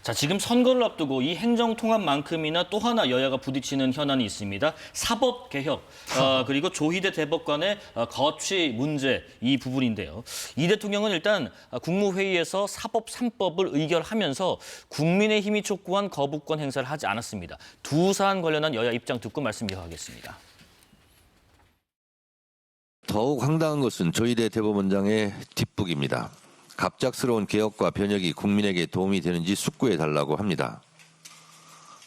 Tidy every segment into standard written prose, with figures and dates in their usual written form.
자, 지금 선거를 앞두고 이 행정통합만큼이나 또 하나 여야가 부딪히는 현안이 있습니다. 사법개혁, 그리고 조희대 대법관의 거취 문제, 이 부분인데요. 이 대통령은 일단 국무회의에서 사법 3법을 의결하면서 국민의힘이 촉구한 거부권 행사를 하지 않았습니다. 두 사안 관련한 여야 입장 듣고 말씀 이어가겠습니다. 더욱 황당한 것은 조희대 대법원장의 뒷북입니다. 갑작스러운 개혁과 변혁이 국민에게 도움이 되는지 숙고해달라고 합니다.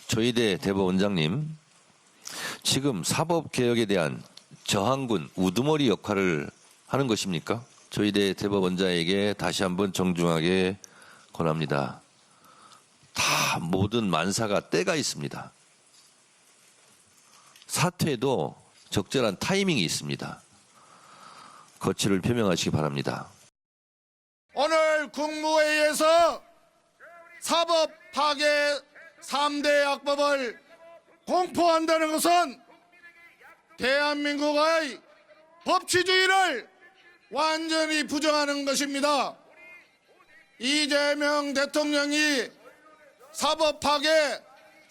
조희대 대법원장님, 지금 사법개혁에 대한 저항군, 우두머리 역할을 하는 것입니까? 조희대 대법원장에게 다시 한번 정중하게 권합니다. 다 모든 만사가 때가 있습니다. 사퇴도 적절한 타이밍이 있습니다. 거취를 표명하시기 바랍니다. 오늘 국무회의에서 사법 파괴 3대 약법을 공포한다는 것은 대한민국의 법치주의를 완전히 부정하는 것입니다. 이재명 대통령이 사법 파괴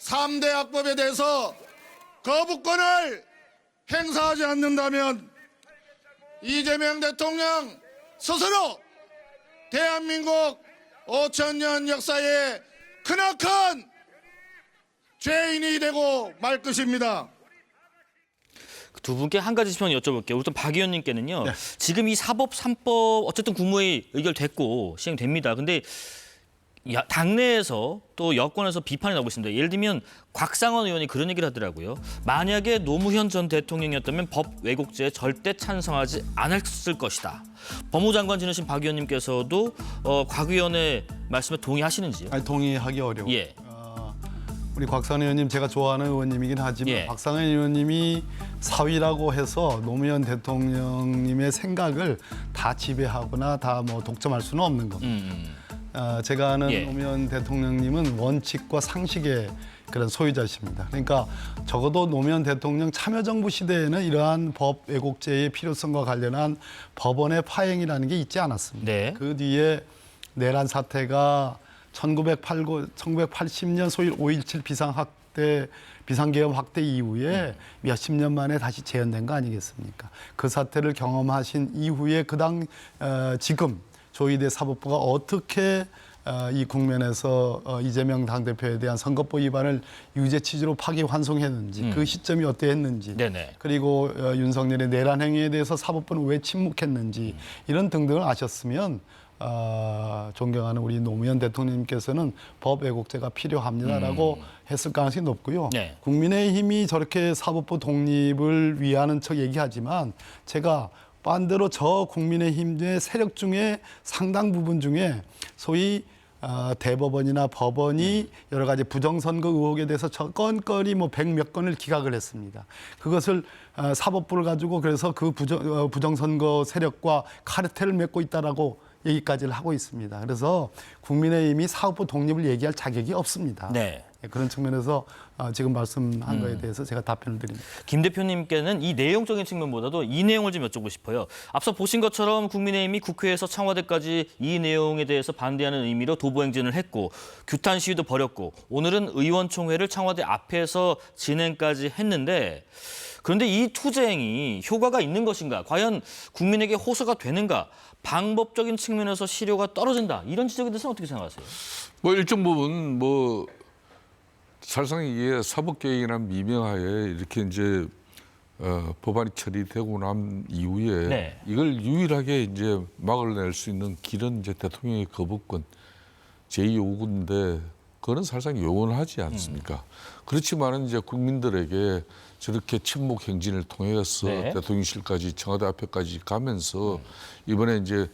3대 약법에 대해서 거부권을 행사하지 않는다면 이재명 대통령 스스로 대한민국 5,000년 역사에 크나큰 죄인이 되고 말 것입니다. 두 분께 한 가지 질문 여쭤볼게요. 우선 박 의원님께는요. 네. 지금 이 사법 3법 어쨌든 국무회의 의결됐고 시행됩니다. 근데 당내에서 또 여권에서 비판이 나오고 있습니다. 예를 들면 곽상원 의원이 그런 얘기를 하더라고요. 만약에 노무현 전 대통령이었다면 법 왜곡죄에 절대 찬성하지 않았을 것이다. 법무장관 지내신 박 의원님께서도 곽 의원의 말씀에 동의하시는지요? 아니, 동의하기 어려워요. 예. 우리 곽상원 의원님 제가 좋아하는 의원님이긴 하지만 예. 곽상원 의원님이 사위라고 해서 노무현 대통령님의 생각을 다 지배하거나 다 뭐 독점할 수는 없는 겁니다. 제가 아는 예. 노무현 대통령님은 원칙과 상식의 그런 소유자십니다. 그러니까 적어도 노무현 대통령 참여정부 시대에는 이러한 법 왜곡죄의 필요성과 관련한 법원의 파행이라는 게 있지 않았습니다. 네. 그 뒤에 내란 사태가 1980년 소위 5.17 비상계엄 확대 이후에 몇십 년 만에 다시 재현된 거 아니겠습니까? 그 사태를 경험하신 이후에 지금 조희대 사법부가 어떻게 이 국면에서 이재명 당대표에 대한 선거법 위반을 유죄 취지로 파기환송했는지 그 시점이 어떠했는지 네네. 그리고 윤석열의 내란 행위에 대해서 사법부는 왜 침묵했는지 이런 등등을 아셨으면 존경하는 우리 노무현 대통령님께서는 법 왜곡죄가 필요합니다라고 했을 가능성이 높고요. 네. 국민의힘이 저렇게 사법부 독립을 위하는 척 얘기하지만 제가 반대로 저 국민의힘의 세력 중에 상당 부분 중에 소위 대법원이나 법원이 여러 가지 부정선거 의혹에 대해서 건건이 뭐 100몇 건을 기각을 했습니다. 그것을 사법부를 가지고 그래서 그 부정선거 세력과 카르텔을 맺고 있다라고 얘기까지를 하고 있습니다. 그래서 국민의힘이 사법부 독립을 얘기할 자격이 없습니다. 네. 그런 측면에서 지금 말씀한 거에 대해서 제가 답변을 드립니다. 김 대표님께는 이 내용적인 측면보다도 이 내용을 좀 여쭤보고 싶어요. 앞서 보신 것처럼 국민의힘이 국회에서 청와대까지 이 내용에 대해서 반대하는 의미로 도보행진을 했고 규탄 시위도 벌였고 오늘은 의원총회를 청와대 앞에서 진행까지 했는데 그런데 이 투쟁이 효과가 있는 것인가? 과연 국민에게 호소가 되는가? 방법적인 측면에서 실효가 떨어진다. 이런 지적에 대해서는 어떻게 생각하세요? 뭐 일정 부분 사실상 이게 사법개혁이나 미명하에 이렇게 이제 법안이 처리되고 난 이후에 네. 이걸 유일하게 이제 막아낼 수 있는 길은 이제 대통령의 거부권 제2요구인데 그거는 사실상 요원하지 않습니까? 그렇지만은 이제 국민들에게 저렇게 침묵 행진을 통해서 네. 대통령실까지 청와대 앞에까지 가면서 이번에 이제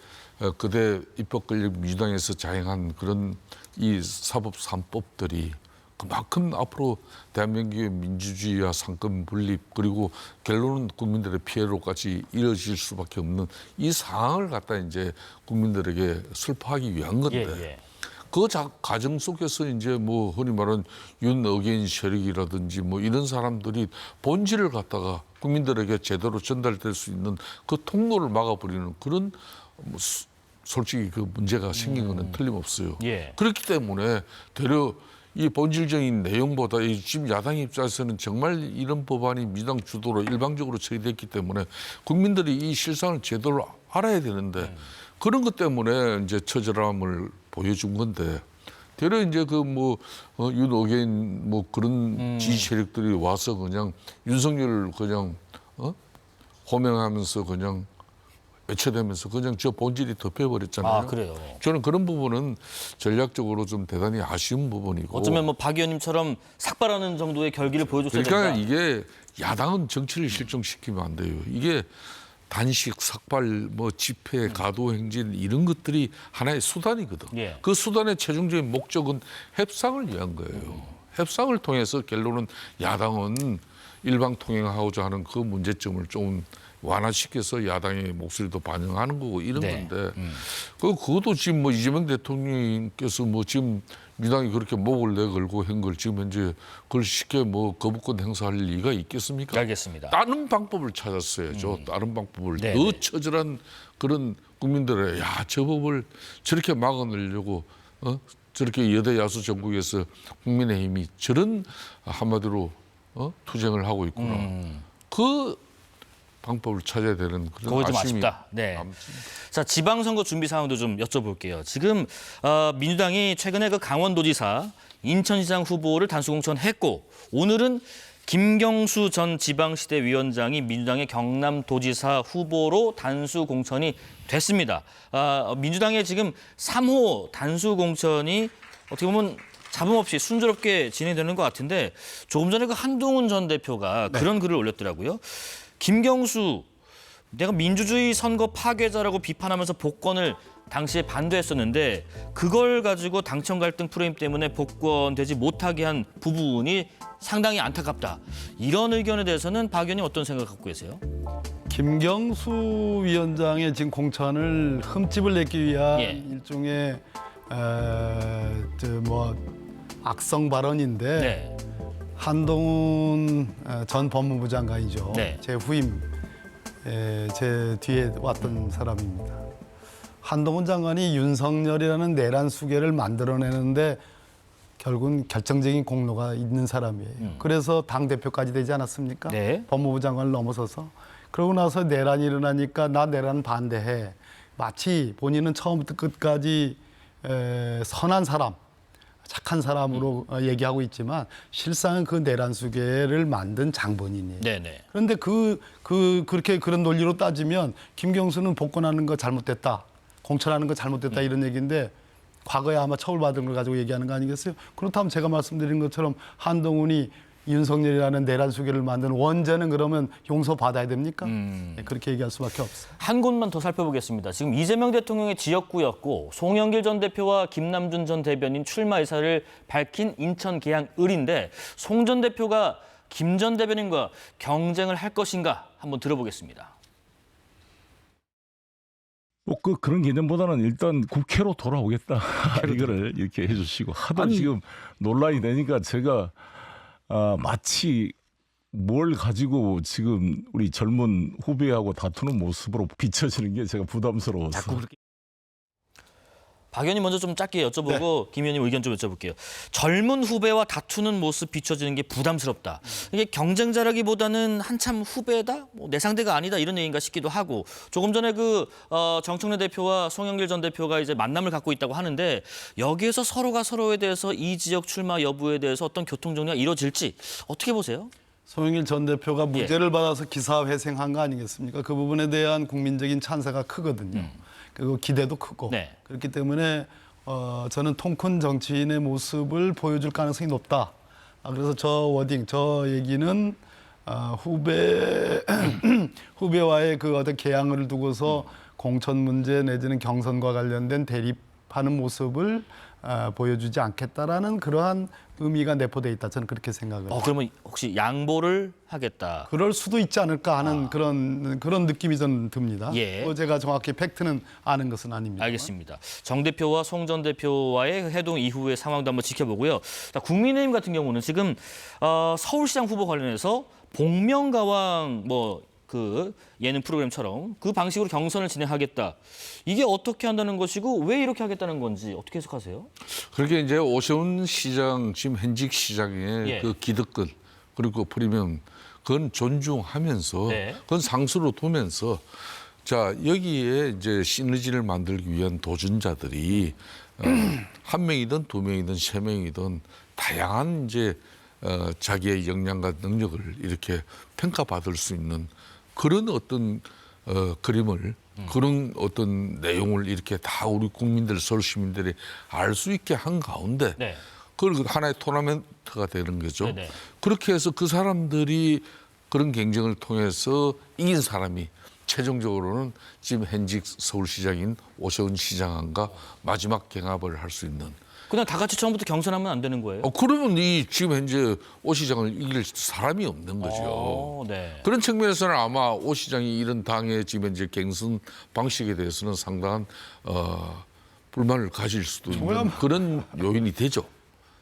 그대 입법 권력 민주당에서 자행한 그런 이 사법 3법들이 그만큼 앞으로 대한민국의 민주주의와 상권 분립 그리고 결론은 국민들의 피해로까지 이어질 수밖에 없는 이 상황을 갖다 이제 국민들에게 설파하기 위한 건데 예. 그 과정 속에서 이제 뭐 흔히 말하는 윤어게인 세력이라든지 뭐 이런 사람들이 본질을 갖다가 국민들에게 제대로 전달될 수 있는 그 통로를 막아버리는 그런 솔직히 그 문제가 생긴 거는 틀림없어요. 예. 그렇기 때문에 되려 이 본질적인 내용보다 이 지금 야당 입장에서는 정말 이런 법안이 민주당 주도로 일방적으로 처리됐기 때문에 국민들이 이 실상을 제대로 알아야 되는데 그런 것 때문에 이제 처절함을 보여준 건데 되려 이제 그 뭐 윤호개인 뭐 그런 지지 세력들이 와서 그냥 윤석열을 그냥 호명하면서 그냥 외쳐대면서 그냥 저 본질이 덮여버렸잖아요. 아, 그래요. 저는 그런 부분은 전략적으로 좀 대단히 아쉬운 부분이고. 어쩌면 뭐 박 의원님처럼 삭발하는 정도의 결기를 보여줬어야 그러니까 된다. 이게 야당은 정치를 실종시키면 안 돼요. 이게 단식, 삭발, 뭐 집회, 가도 행진 이런 것들이 하나의 수단이거든. 예. 그 수단의 최종적인 목적은 협상을 위한 거예요. 협상을 통해서 결론은 야당은 일방 통행하고자 하는 그 문제점을 좀 완화시켜서 야당의 목소리도 반영하는 거고 이런 네. 건데 그것도 지금 뭐 이재명 대통령께서 뭐 지금 민당이 그렇게 목을 내걸고 한 걸 지금 현재 그걸 쉽게 뭐 거부권 행사할 리가 있겠습니까? 알겠습니다. 다른 방법을 찾았어야죠. 다른 방법을 네, 더 네. 처절한 그런 국민들의 저 법을 저렇게 막아내려고 저렇게 여대 야수 전국에서 국민의힘이 저런 한마디로 투쟁을 하고 있구나. 그 방법을 찾아야 되는 그런 그거 좀 아쉬움이 아쉽다. 네. 남습니다. 자, 지방선거 준비 상황도 좀 여쭤볼게요. 지금 민주당이 최근에 그 강원도지사, 인천시장 후보를 단수 공천했고 오늘은 김경수 전 지방시대위원장이 민주당의 경남도지사 후보로 단수 공천이 됐습니다. 민주당의 지금 3호 단수 공천이 어떻게 보면 잡음 없이 순조롭게 진행되는 것 같은데 조금 전에 그 한동훈 전 대표가 그런 글을 올렸더라고요. 김경수, 내가 민주주의 선거 파괴자라고 비판하면서 복권을 당시에 반대했었는데 그걸 가지고 당청 갈등 프레임 때문에 복권되지 못하게 한 부분이 상당히 안타깝다. 이런 의견에 대해서는 박 의원님 어떤 생각 갖고 계세요? 김경수 위원장의 지금 공천을 흠집을 내기 위한 예. 일종의 악성 발언인데 네. 한동훈 전 법무부 장관이죠. 네. 제 후임, 제 뒤에 왔던 사람입니다. 한동훈 장관이 윤석열이라는 내란 수계를 만들어내는데 결국은 결정적인 공로가 있는 사람이에요. 그래서 당대표까지 되지 않았습니까? 네. 법무부 장관을 넘어서서. 그러고 나서 내란이 일어나니까 나 내란 반대해. 마치 본인은 처음부터 끝까지 선한 사람, 착한 사람으로 얘기하고 있지만 실상은 그 내란 수계를 만든 장본인이에요. 네네. 그런데 그렇게 그런 논리로 따지면 김경수는 복권하는 거 잘못됐다, 공천하는 거 잘못됐다 이런 얘기인데 과거에 아마 처벌받은 걸 가지고 얘기하는 거 아니겠어요? 그렇다면 제가 말씀드린 것처럼 한동훈이 윤석열이라는 내란 수계를 만든 원죄는 그러면 용서받아야 됩니까? 네, 그렇게 얘기할 수밖에 없어요. 한 곳만 더 살펴보겠습니다. 지금 이재명 대통령의 지역구였고 송영길 전 대표와 김남준 전 대변인 출마 의사를 밝힌 인천 계양을인데 송 전 대표가 김 전 대변인과 경쟁을 할 것인가 한번 들어보겠습니다. 뭐 그런 개념보다는 일단 국회로 돌아오겠다 이거를 이렇게 해주시고 하도 지금 논란이 되니까 제가 마치 뭘 가지고 지금 우리 젊은 후배하고 다투는 모습으로 비춰지는 게 제가 부담스러워서. 박 의원님 먼저 좀 짧게 여쭤보고 김 의원님 의견 좀 여쭤볼게요. 젊은 후배와 다투는 모습 비춰지는 게 부담스럽다. 이게 경쟁자라기보다는 한참 후배다, 내 상대가 아니다 이런 얘기인가 싶기도 하고 조금 전에 그 정청래 대표와 송영길 전 대표가 이제 만남을 갖고 있다고 하는데 여기에서 서로가 서로에 대해서 이 지역 출마 여부에 대해서 어떤 교통 정리가 이루어질지 어떻게 보세요? 송영길 전 대표가 무죄를 받아서 기사회생한 거 아니겠습니까? 그 부분에 대한 국민적인 찬사가 크거든요. 그리고 기대도 크고 네. 그렇기 때문에 저는 통큰 정치인의 모습을 보여줄 가능성이 높다. 그래서 저 워딩, 저 얘기는 후배와의 그 어떤 계양을 두고서 공천 문제 내지는 경선과 관련된 대립하는 모습을 보여주지 않겠다라는 그러한 의미가 내포돼 있다. 저는 그렇게 생각을 해요. 그러면 혹시 양보를 하겠다. 그럴 수도 있지 않을까 하는 그런 느낌이 저는 듭니다. 예. 제가 정확히 팩트는 아는 것은 아닙니다. 알겠습니다. 정 대표와 송 전 대표와의 회동 이후의 상황도 한번 지켜보고요. 자, 국민의힘 같은 경우는 지금 서울시장 후보 관련해서 복면가왕 그 예능 프로그램처럼 그 방식으로 경선을 진행하겠다. 이게 어떻게 한다는 것이고 왜 이렇게 하겠다는 건지 어떻게 해석하세요? 그렇게 이제 오세훈 시장 지금 현직 시장의 예. 그 기득권 그리고 프리미엄 그건 존중하면서 네. 그건 상수로 두면서 자 여기에 이제 시너지를 만들기 위한 도전자들이 한 명이든 두 명이든 세 명이든 다양한 이제 자기의 역량과 능력을 이렇게 평가받을 수 있는 그런 어떤 그림을 그런 어떤 내용을 이렇게 다 우리 국민들 서울 시민들이 알 수 있게 한 가운데 네. 그걸 하나의 토너먼트가 되는 거죠. 네네. 그렇게 해서 그 사람들이 그런 경쟁을 통해서 이긴 사람이 최종적으로는 지금 현직 서울시장인 오세훈 시장과 마지막 경합을 할 수 있는. 그냥 다 같이 처음부터 경선하면 안 되는 거예요? 그러면 이 지금 현재 오 시장을 이길 사람이 없는 거죠. 네. 그런 측면에서는 아마 오 시장이 이런 당의 지금 현재 경선 방식에 대해서는 상당한 불만을 가질 수도 있는 그런 요인이 되죠.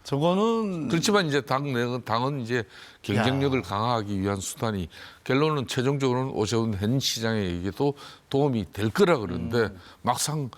저거는 그렇지만 이제 당은 이제 경쟁력을 강화하기 위한 수단이 결론은 최종적으로는 오세훈 현 시장에게도 도움이 될 거라 그러는데 막상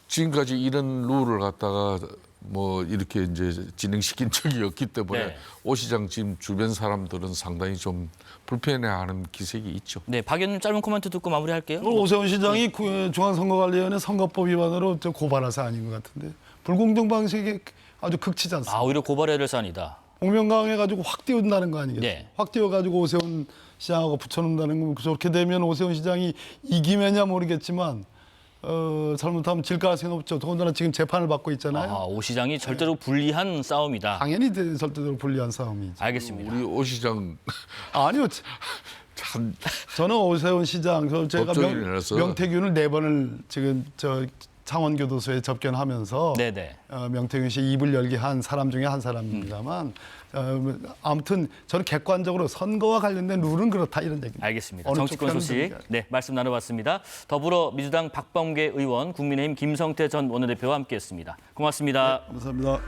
지금까지 이런 룰을 갖다가 뭐 이렇게 이제 진행시킨 적이 없기 때문에 네. 오 시장 지금 주변 사람들은 상당히 좀 불편해하는 기색이 있죠. 네, 박 의원님 짧은 코멘트 듣고 마무리할게요. 오세훈 시장이 중앙선거관리위원회 선거법 위반으로 고발한 사안인 것 같은데 불공정 방식에 아주 극치지 않습니다. 아, 오히려 고발해야 될 사안이다. 공명강해가지고 확 띄운다는 거 아니겠어요? 네. 확 띄워가지고 오세훈 시장하고 붙여놓는다는 건 저렇게 되면 오세훈 시장이 이기면야 모르겠지만 잘못하면 질 가능성이 없죠. 더군다나 지금 재판을 받고 있잖아요. 오 시장이 절대로 불리한 싸움이다. 당연히 절대로 불리한 싸움이죠. 알겠습니다. 우리 오 시장 아니요. 참 저는 오세훈 시장, 제가 법조인이라서. 명태균을 4번을 지금 창원교도소에 접견하면서 네네. 명태균 씨 입을 열게 한 사람 중에 한 사람입니다만 아무튼 저는 객관적으로 선거와 관련된 룰은 그렇다 이런 얘기입니다. 알겠습니다. 어느 정치권 쪽 편은 소식 됩니까? 네 말씀 나눠봤습니다. 더불어민주당 박범계 의원, 국민의힘 김성태 전 원내대표와 함께했습니다. 고맙습니다. 감사합니다.